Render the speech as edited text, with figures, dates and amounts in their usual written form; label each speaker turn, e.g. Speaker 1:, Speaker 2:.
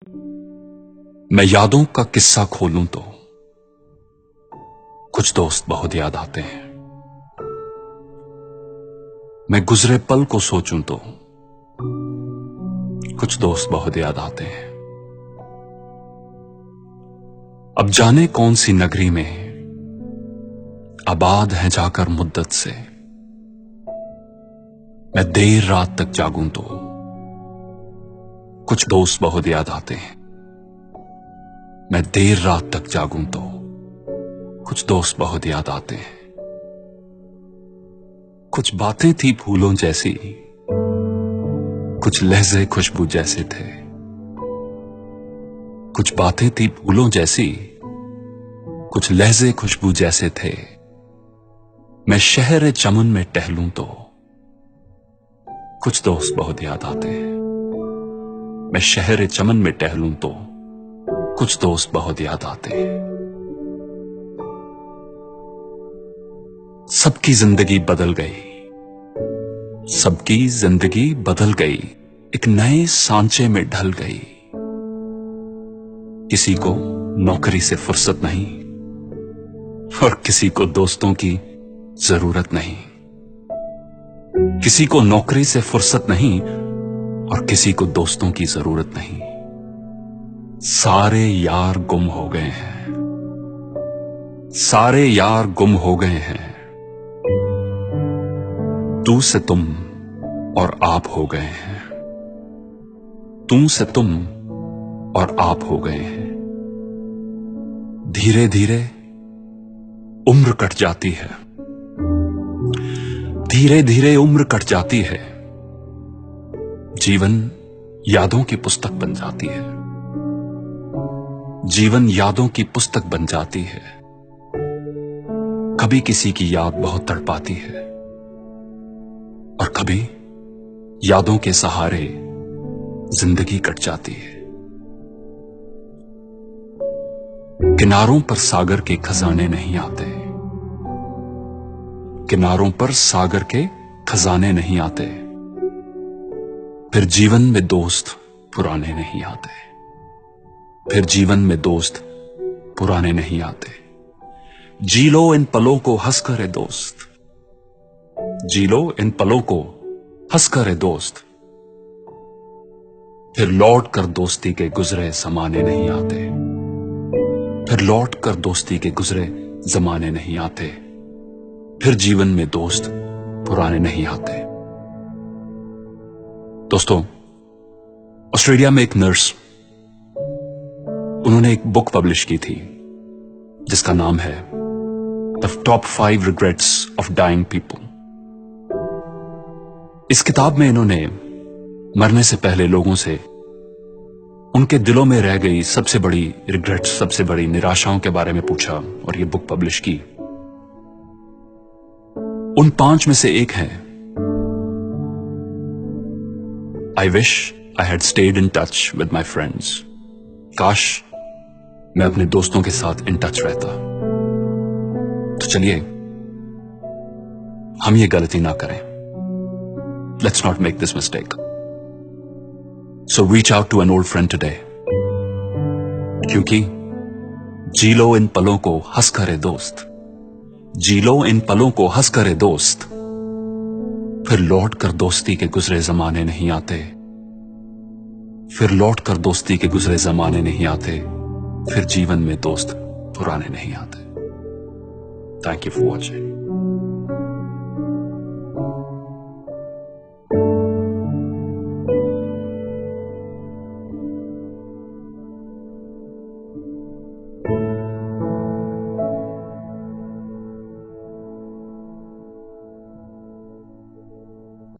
Speaker 1: मैं यादों का किस्सा खोलूं तो कुछ दोस्त बहुत याद आते हैं। मैं गुजरे पल को सोचूं तो कुछ दोस्त बहुत याद आते हैं। अब जाने कौन सी नगरी में आबाद है जाकर मुद्दत से, मैं देर रात तक जागूं तो कुछ दोस्त बहुत याद आते हैं। मैं देर रात तक जागूं तो कुछ दोस्त बहुत याद आते हैं। कुछ बातें थी फूलों जैसी, कुछ लहजे खुशबू जैसे थे। कुछ बातें थी फूलों जैसी, कुछ लहजे खुशबू जैसे थे। मैं शहर चमन में टहलूं तो कुछ दोस्त बहुत याद आते हैं। मैं शहर चमन में टहलूं तो कुछ दोस्त बहुत याद आते हैं। सबकी जिंदगी बदल गई, सबकी जिंदगी बदल गई, एक नए सांचे में ढल गई। किसी को नौकरी से फुर्सत नहीं और किसी को दोस्तों की जरूरत नहीं। किसी को नौकरी से फुर्सत नहीं और किसी को दोस्तों की जरूरत नहीं। सारे यार गुम हो गए हैं, सारे यार गुम हो गए हैं। तू से तुम और आप हो गए हैं। तू से तुम और आप हो गए हैं। धीरे धीरे उम्र कट जाती है, धीरे धीरे उम्र कट जाती है। जीवन यादों की पुस्तक बन जाती है, जीवन यादों की पुस्तक बन जाती है। कभी किसी की याद बहुत तड़पाती है और कभी यादों के सहारे जिंदगी कट जाती है। किनारों पर सागर के खजाने नहीं आते, किनारों पर सागर के खजाने नहीं आते। फिर जीवन में दोस्त पुराने नहीं आते, फिर जीवन में दोस्त पुराने नहीं आते। जी लो इन पलों को हंस कर ए दोस्त, जी लो इन पलों को हंस कर ए दोस्त। फिर लौट कर दोस्ती के गुजरे जमाने नहीं आते, फिर लौट कर दोस्ती के गुजरे जमाने नहीं आते। फिर जीवन में दोस्त पुराने नहीं आते। दोस्तों, ऑस्ट्रेलिया में एक नर्स, उन्होंने एक बुक पब्लिश की थी जिसका नाम है the top 5 regrets of dying people. इस किताब में इन्होंने मरने से पहले लोगों से उनके दिलों में रह गई सबसे बड़ी रिग्रेट्स, सबसे बड़ी निराशाओं के बारे में पूछा और ये बुक पब्लिश की। उन 5 में से एक है, I wish I had stayed in touch with my friends. काश मैं अपने दोस्तों के साथ इन टच रहता। तो चलिए हम ये गलती ना करें। Let's not make this mistake. So reach out to an old friend today, क्योंकि जी लो इन पलों को हंस करे दोस्त, जी लो इन पलों को हंस करे दोस्त। फिर लौट कर दोस्ती के गुजरे जमाने नहीं आते, फिर लौट कर दोस्ती के गुजरे जमाने नहीं आते। फिर जीवन में दोस्त पुराने नहीं आते। Thank you for watching.